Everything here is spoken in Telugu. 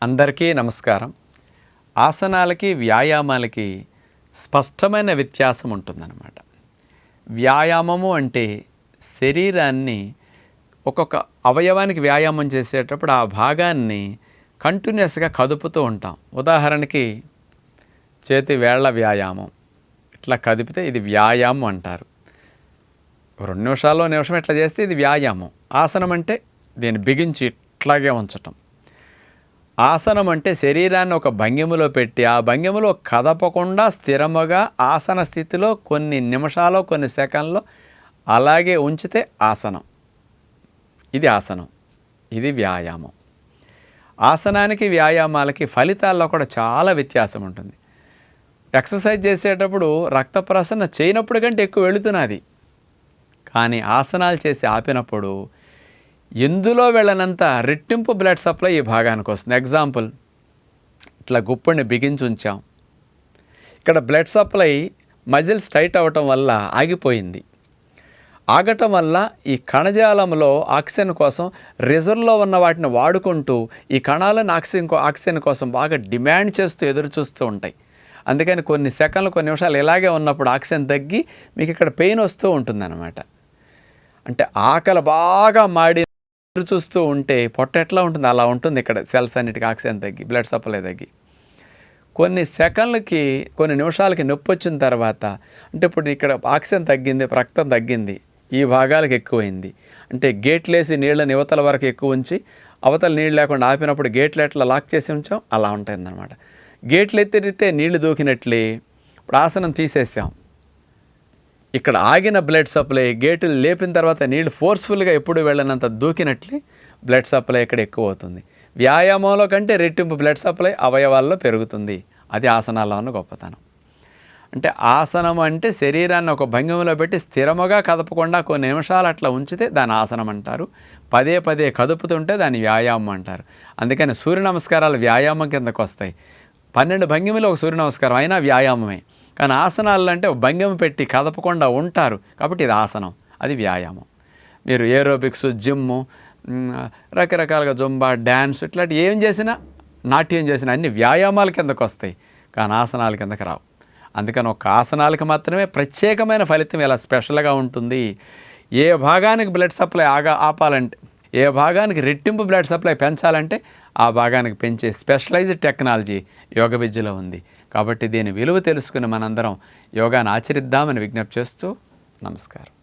అందరికీ నమస్కారం. ఆసనాలకి వ్యాయామాలకి స్పష్టమైన వ్యత్యాసం ఉంటుందన్నమాట. వ్యాయామము అంటే శరీరాన్ని ఒక్కొక్క అవయవానికి వ్యాయామం చేసేటప్పుడు ఆ భాగాన్ని కంటిన్యూస్గా కదుపుతూ ఉంటాం. ఉదాహరణకి చేతి వేళ్ల వ్యాయామం ఇట్లా కదిపితే ఇది వ్యాయామం అంటారు. 2 నిమిషాల్లో నిమిషం ఇట్లా చేస్తే ఇది వ్యాయామం. ఆసనం అంటే దీన్ని బిగించి ఇట్లాగే ఉంచటం. ఆసనం అంటే శరీరాన్ని ఒక భంగిమలో పెట్టి ఆ భంగిమలో కదపకుండా స్థిరముగా ఆసన స్థితిలో కొన్ని నిమిషాలు కొన్ని సెకండ్లో అలాగే ఉంచితే ఆసనం. ఇది ఆసనం, ఇది వ్యాయామం. ఆసనానికి వ్యాయామాలకి ఫలితాల్లో కూడా చాలా వ్యత్యాసం ఉంటుంది. ఎక్సర్సైజ్ చేసేటప్పుడు రక్త ప్రసరణ చేయనప్పుడు కంటే ఎక్కువ వెళుతున్నది, కానీ ఆసనాలు చేసి ఆపినప్పుడు ఎందులో వెళ్ళనంత రెట్టింపు బ్లడ్ సప్లై ఈ భాగానికి వస్తుంది. ఎగ్జాంపుల్, ఇట్లా గుప్పడిని బిగించి ఉంచాం, ఇక్కడ బ్లడ్ సప్లై మజిల్స్ టైట్ అవ్వటం వల్ల ఆగిపోయింది. ఆగటం వల్ల ఈ కణజాలంలో ఆక్సిజన్ కోసం రిజర్వ్లో ఉన్న వాటిని వాడుకుంటూ ఈ కణాలను ఆక్సిజన్ కోసం బాగా డిమాండ్ చేస్తూ ఎదురు చూస్తూ ఉంటాయి. అందుకని కొన్ని సెకండ్లు కొన్ని నిమిషాలు ఇలాగే ఉన్నప్పుడు ఆక్సిజన్ తగ్గి మీకు ఇక్కడ పెయిన్ వస్తూ ఉంటుందన్నమాట. అంటే ఆకలి బాగా మాడి ఎదురు చూస్తూ ఉంటే పొట్ట ఎట్లా ఉంటుంది అలా ఉంటుంది. ఇక్కడ సెల్స్ అన్నిటికీ ఆక్సిజన్ తగ్గి బ్లడ్ సప్లై తగ్గి కొన్ని సెకండ్లకి కొన్ని నిమిషాలకి నొప్పి వచ్చిన తర్వాత, అంటే ఇప్పుడు ఇక్కడ ఆక్సిజన్ తగ్గింది, రక్తం తగ్గింది, ఈ భాగాలకు ఎక్కువైంది. అంటే గేట్లు వేసి నీళ్ళని యువతల వరకు ఎక్కువ ఉంచి అవతల నీళ్ళు లేకుండా ఆపినప్పుడు గేట్లు ఎట్లా లాక్ చేసి ఉంచాం అలా ఉంటుందన్నమాట. గేట్లు ఎత్తిరితే నీళ్లు దూకినట్లే ఇప్పుడు ఆసనం తీసేసాం, ఇక్కడ ఆగిన బ్లడ్ సప్లై గేటులు లేపిన తర్వాత నీళ్లు ఫోర్స్ఫుల్గా ఎప్పుడు వెళ్ళనంత దూకినట్లే బ్లడ్ సప్లై ఇక్కడ ఎక్కువ అవుతుంది. వ్యాయామంలో కంటే రెట్టింపు బ్లడ్ సప్లై అవయవాల్లో పెరుగుతుంది. అది ఆసనాల్లో ఉన్న గొప్పతనం. అంటే ఆసనం అంటే శరీరాన్ని ఒక భంగిమలో పెట్టి స్థిరముగా కదపకుండా కొన్ని నిమిషాలు అట్లా ఉంచితే దాని ఆసనం అంటారు. పదే పదే కదుపుతుంటే దాన్ని వ్యాయామం అంటారు. అందుకని సూర్య నమస్కారాలు వ్యాయామం కిందకు వస్తాయి. 12 భంగిమలు ఒక సూర్య నమస్కారం అయినా వ్యాయామమే. కానీ ఆసనాలు అంటే భంగిమ పెట్టి కదపకుండా ఉంటారు కాబట్టి ఇది ఆసనం, అది వ్యాయామం. మీరు ఏరోబిక్స్, జిమ్ము, రకరకాలుగా జుంబా, డ్యాన్స్ ఇట్లాంటి ఏం చేసినా, నాట్యం చేసినా అన్ని వ్యాయామాల కిందకు వస్తాయి, కానీ ఆసనాల కిందకి రావు. అందుకని ఒక ఆసనాలకు మాత్రమే ప్రత్యేకమైన ఫలితం ఇలా స్పెషల్గా ఉంటుంది. ఏ భాగానికి బ్లడ్ సప్లై ఆపాలంటే, ఏ భాగానికి రెట్టింపు బ్లడ్ సప్లై పెంచాలంటే ఆ భాగానికి పెంచే స్పెషలైజ్డ్ టెక్నాలజీ యోగ విద్యలో ఉంది. కాబట్టి దీని విలువ తెలుసుకుని మనందరం యోగాను ఆచరిద్దామని విజ్ఞప్తి చేస్తూ నమస్కారం.